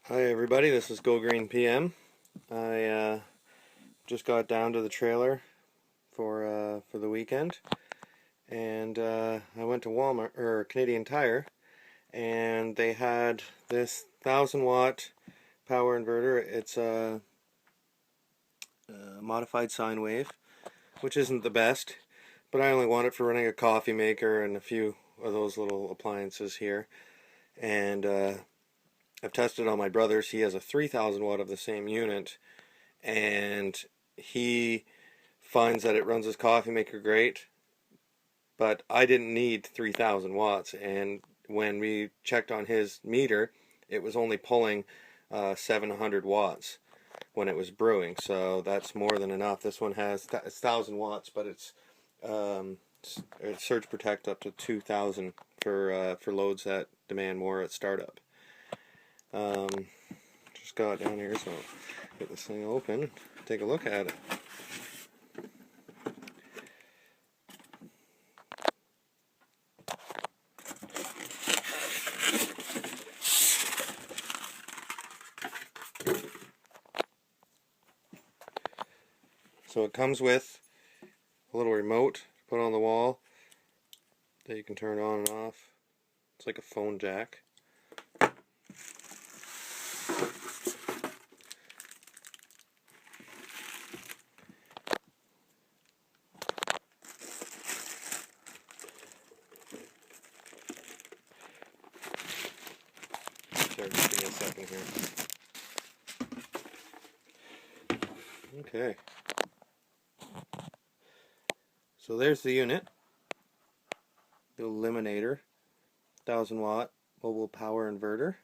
Hi everybody, this is Go Green PM. I just got down to the trailer for the weekend, and I went to Walmart or Canadian Tire, and they had this 1,000 watt power inverter. It's a modified sine wave, which isn't the best, but I only want it for running a coffee maker and a few of those little appliances here. And I've tested on my brother's. He has a 3,000 watt of the same unit, and he finds that it runs his coffee maker great, but I didn't need 3,000 watts, and when we checked on his meter, it was only pulling 700 watts when it was brewing, so that's more than enough. This one has 1,000 watts, but it's surge protect up to 2,000 for loads that demand more at startup. Just got down here, so I'll get this thing open, take a look at it. So it comes with a little remote to put on the wall that you can turn on and off. It's like a phone jack. Sorry, just give me a second here. Okay. So there's the unit. The Eliminator, 1,000 watt mobile power inverter.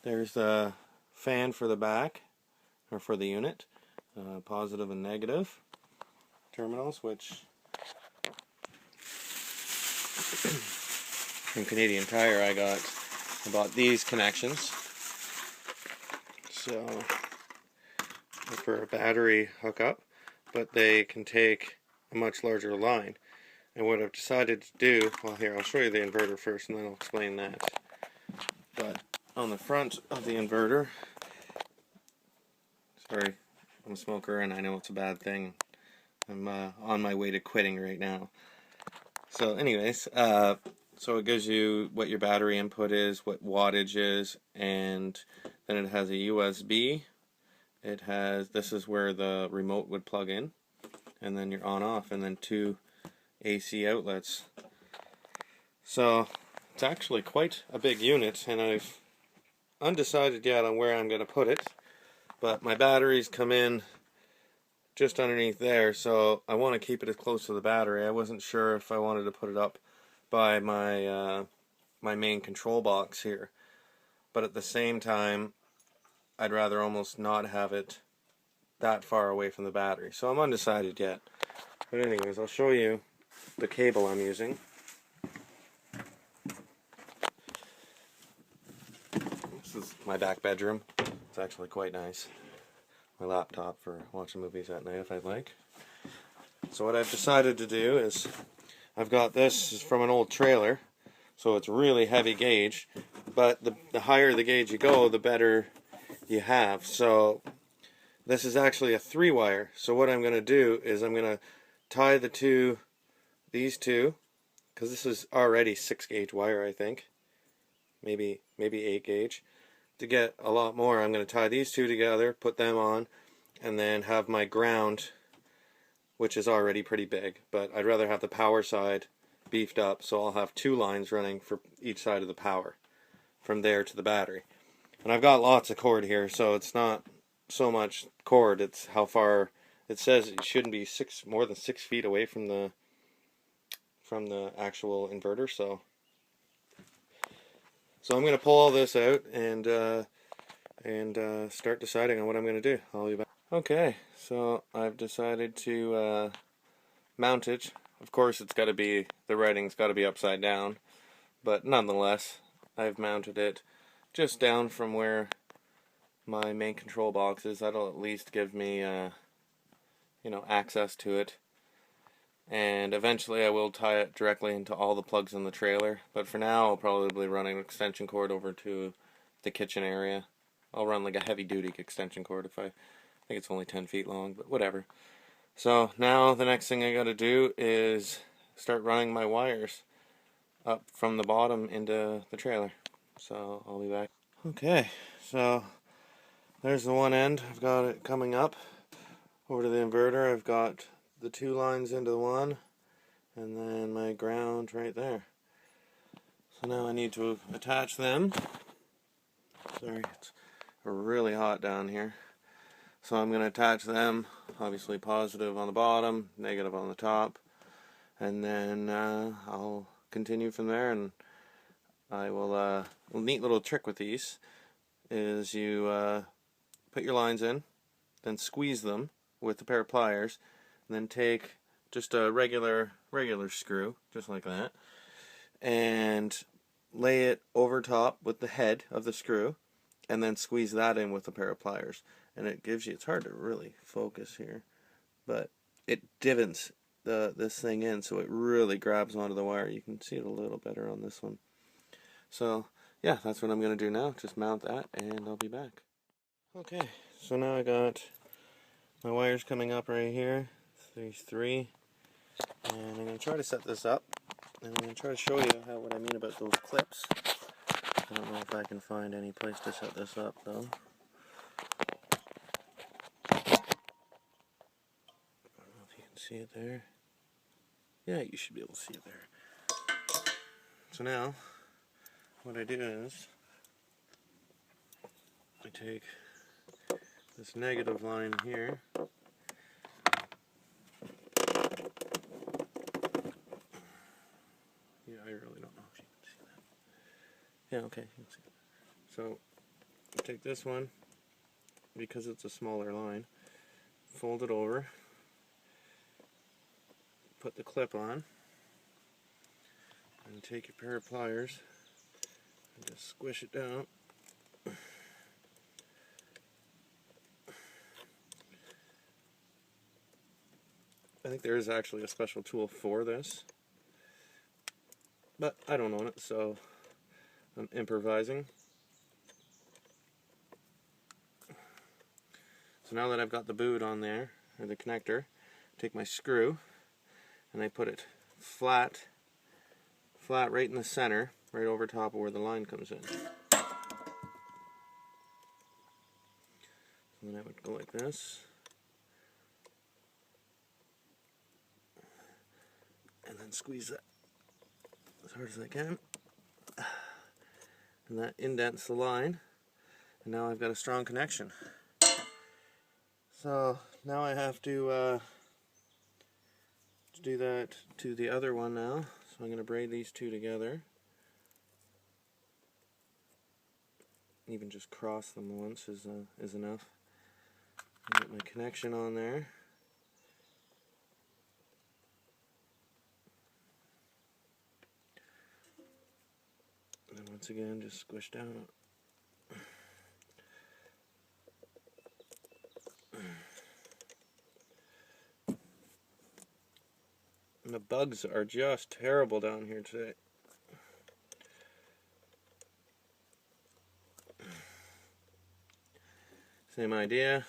There's the fan for the back, or for the unit, positive and negative terminals, which from Canadian Tire I bought these connections. So for a battery hookup, but they can take a much larger line. And what I've decided to do, well here, I'll show you the inverter first and then I'll explain that. But on the front of the inverter, sorry, I'm a smoker and I know it's a bad thing. I'm on my way to quitting right now. So anyways, so it gives you what your battery input is, what wattage is, and then it has a USB. It has, this is where the remote would plug in, and then your on-off, and then two AC outlets. So it's actually quite a big unit, and I've undecided yet on where I'm going to put it, but my batteries come in just underneath there, so I want to keep it as close to the battery. I wasn't sure if I wanted to put it up by my my main control box here, but at the same time I'd rather almost not have it that far away from the battery, so I'm undecided yet. But anyways, I'll show you the cable I'm using. This is my back bedroom. It's actually quite nice. My laptop for watching movies at night if I'd like. So what I've decided to do is, I've got this from an old trailer, so it's really heavy gauge, but the higher the gauge you go, the better you have. So this is actually a 3-wire. So what I'm going to do is I'm going to tie these two, because this is already 6-gauge wire, I think, maybe 8-gauge. To get a lot more, I'm going to tie these two together, put them on, and then have my ground, which is already pretty big, but I'd rather have the power side beefed up, so I'll have 2 lines running for each side of the power, from there to the battery. And I've got lots of cord here, so it's not so much cord, it's how far. It says it shouldn't be more than 6 feet away from the actual inverter, so I'm going to pull all this out and start deciding on what I'm going to do. I'll be back. Okay, so I've decided to mount it. Of course, it's got to be, the writing's got to be upside down, but nonetheless, I've mounted it just down from where my main control box is. That'll at least give me access to it, and eventually I will tie it directly into all the plugs in the trailer, but for now I'll probably run an extension cord over to the kitchen area. I'll run like a heavy duty extension cord if I think it's only 10 feet long, but whatever. So now the next thing I gotta do is start running my wires up from the bottom into the trailer. So I'll be back. Okay, so there's the one end. I've got it coming up over to the inverter. I've got the 2 lines into the one, and then my ground right there. So now I need to attach them. Sorry, it's really hot down here. So I'm going to attach them, obviously positive on the bottom, negative on the top, and then I'll continue from there. And I will, a neat little trick with these is you put your lines in, then squeeze them with a pair of pliers, and then take just a regular screw, just like that, and lay it over top with the head of the screw, and then squeeze that in with a pair of pliers. And it gives you, it's hard to really focus here, but it divots this thing in so it really grabs onto the wire. You can see it a little better on this one. So yeah, that's what I'm going to do now. Just mount that and I'll be back. Okay, so now I got my wires coming up right here. There's 3. And I'm going to try to set this up. And I'm going to try to show you what I mean about those clips. I don't know if I can find any place to set this up though. I don't know if you can see it there. Yeah, you should be able to see it there. So now, what I do is, I take this negative line here, yeah, I really don't know if you can see that. Yeah, okay, you can see it. So, I take this one, because it's a smaller line, fold it over, put the clip on, and take your pair of pliers, and just squish it down. I think there is actually a special tool for this, but I don't own it, so I'm improvising. So now that I've got the boot on there, or the connector, take my screw and I put it flat right in the center, right over top of where the line comes in. And then I would go like this. And then squeeze that as hard as I can. And that indents the line. And now I've got a strong connection. So now I have to do that to the other one now. So I'm going to braid these 2 together. Even just cross them once is enough. Get my connection on there. And then once again, just squish down. And the bugs are just terrible down here today. Same idea.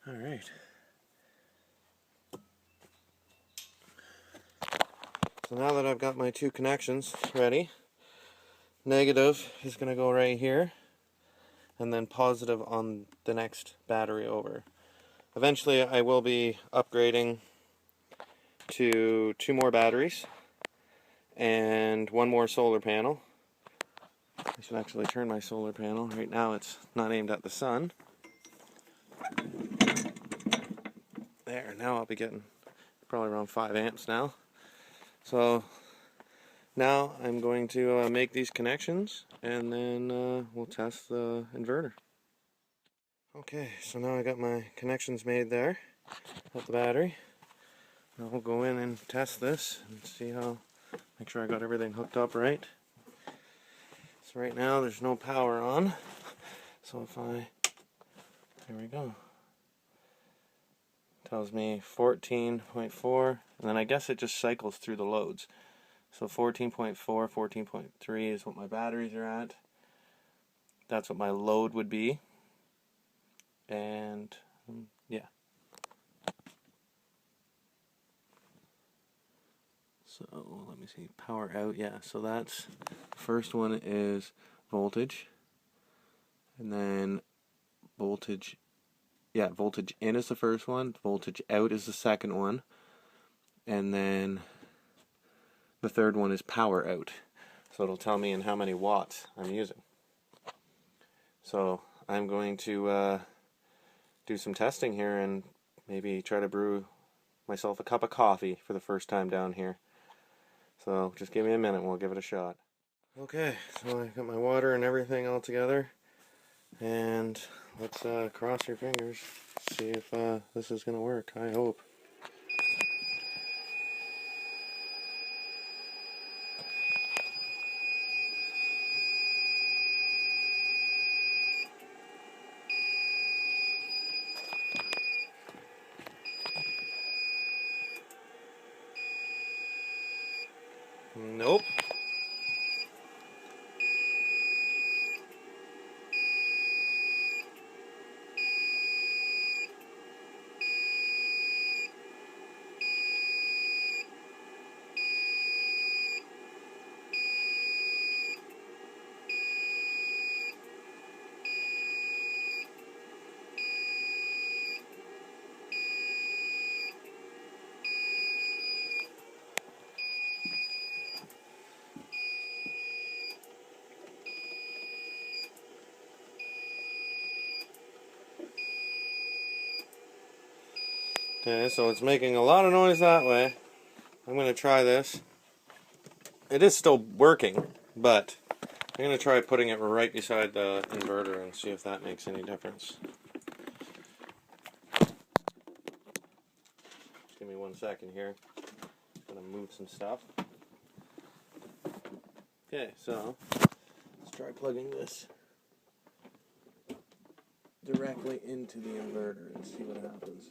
All right. So now that I've got my 2 connections ready, negative is going to go right here, and then positive on the next battery over. Eventually I will be upgrading to 2 more batteries and 1 more solar panel. I should actually turn my solar panel. Right now it's not aimed at the sun. There, now I'll be getting probably around 5 amps now. So now I'm going to make these connections and then we'll test the inverter. Okay, so now I got my connections made there with the battery. Now we'll go in and test this and see how, make sure I got everything hooked up right. So So right now there's no power on. So if I, there we go. Tells me 14.4, and then I guess it just cycles through the loads. So 14.4, 14.3 is what my batteries are at. That's what my load would be. And yeah. So let me see, power out, yeah, so that's, first one is voltage, and then voltage, yeah, voltage in is the first one, voltage out is the second one, and then the third one is power out. So it'll tell me in how many watts I'm using. So I'm going to do some testing here and maybe try to brew myself a cup of coffee for the first time down here. So just give me a minute and we'll give it a shot. Okay, so I got my water and everything all together, and let's cross your fingers, see if this is going to work. I hope. Nope. Okay, so it's making a lot of noise that way. I'm going to try this. It is still working, but I'm going to try putting it right beside the inverter and see if that makes any difference. Just give me 1 second here. I'm going to move some stuff. Okay, so let's try plugging this directly into the inverter and see what happens.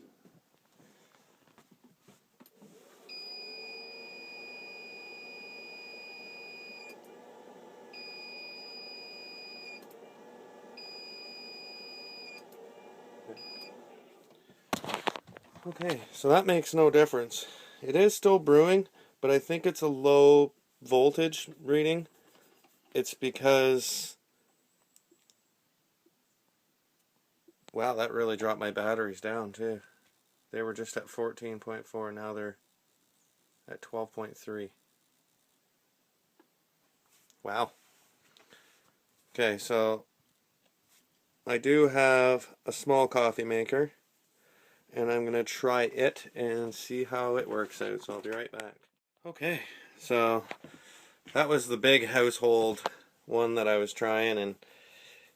Okay, so that makes no difference. It is still brewing, but I think it's a low voltage reading. It's because, wow, that really dropped my batteries down too. They were just at 14.4, now they're at 12.3. Wow. Okay, so I do have a small coffee maker, and I'm going to try it and see how it works out, so I'll be right back. Okay, so that was the big household one that I was trying, and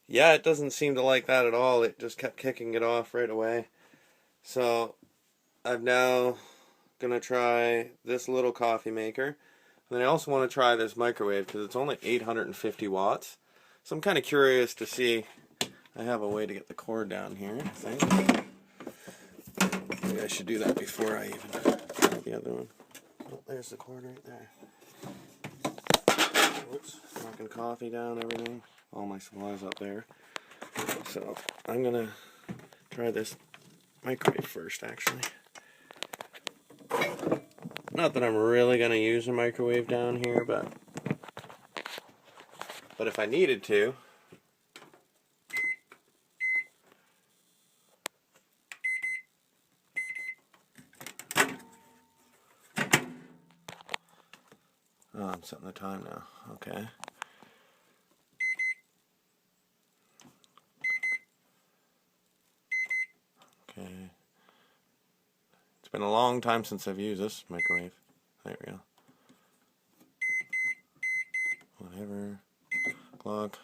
yeah, it doesn't seem to like that at all. It just kept kicking it off right away. So I'm now going to try this little coffee maker, and then I also want to try this microwave because it's only 850 watts. So I'm kind of curious to see. I have a way to get the cord down here, I think. Maybe I should do that before I even do the other one. Oh, there's the cord right there. Oops, knocking coffee down, everything. All my supplies up there. So I'm gonna try this microwave first, actually. Not that I'm really gonna use a microwave down here, but if I needed to. Oh, I'm setting the time now. Okay. Okay. It's been a long time since I've used this microwave. There we go. Whatever. Clock.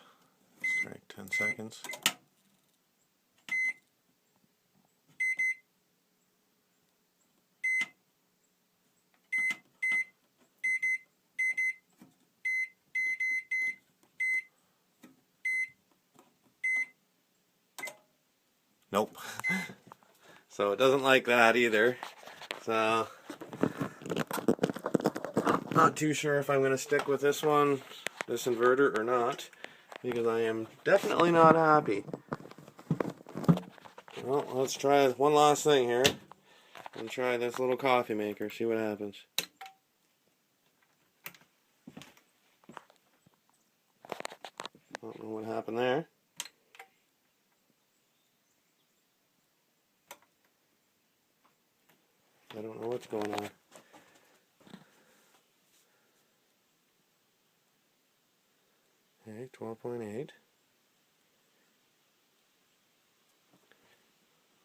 Strike 10 seconds. Nope. So it doesn't like that either. So not too sure if I'm going to stick with this one, this inverter, or not, because I am definitely not happy. Well, let's try one last thing here and try this little coffee maker, see what happens. Don't know what happened there. I don't know what's going on. Okay, 12.8.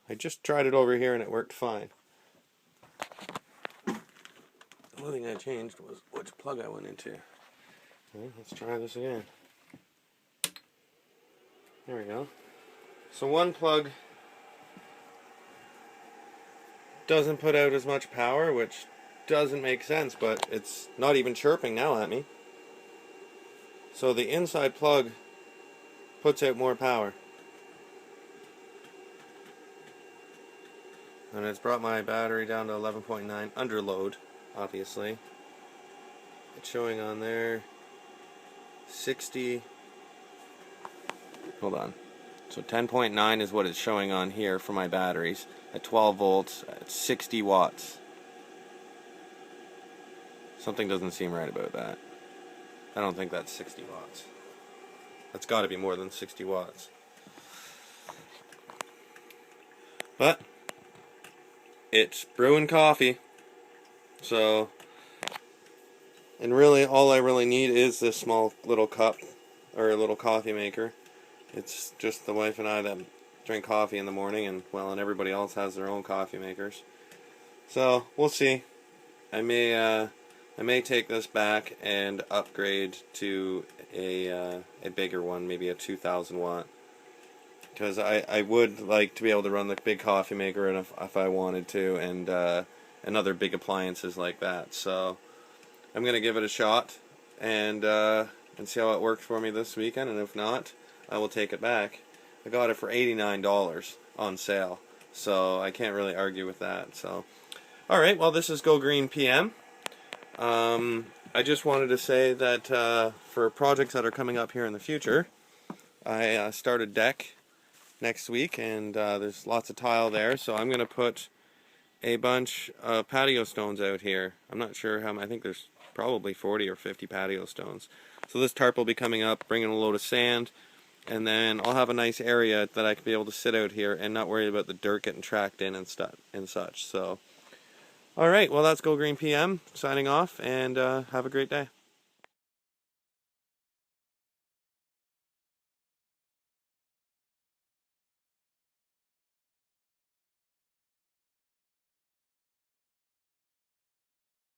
I just tried it over here and it worked fine. The only thing I changed was which plug I went into. Okay, let's try this again. There we go. So one plug doesn't put out as much power, which doesn't make sense, but it's not even chirping now at me. So the inside plug puts out more power. And it's brought my battery down to 11.9 under load, obviously. It's showing on there 60. Hold on. So 10.9 is what it's showing on here for my batteries. At 12 volts, at 60 watts. Something doesn't seem right about that. I don't think that's 60 watts. That's got to be more than 60 watts. But it's brewing coffee. So, and really all I really need is this small little cup, or a little coffee maker. It's just the wife and I that drink coffee in the morning, and well, and everybody else has their own coffee makers. So we'll see. I may take this back and upgrade to a bigger one, maybe a 2,000 watt, because I would like to be able to run the big coffee maker, and if I wanted to, and other big appliances like that. So I'm gonna give it a shot and see how it works for me this weekend, and if not, I will take it back. I got it for $89 on sale, so I can't really argue with that. So, alright, well, this is Go Green PM. I just wanted to say that for projects that are coming up here in the future, I start a deck next week, and there's lots of tile there, so I'm going to put a bunch of patio stones out here. I'm not sure how many, I think there's probably 40 or 50 patio stones. So this tarp will be coming up, bringing a load of sand, and then I'll have a nice area that I can be able to sit out here and not worry about the dirt getting tracked in and such. So, alright, well, that's Go Green PM, signing off, and have a great day.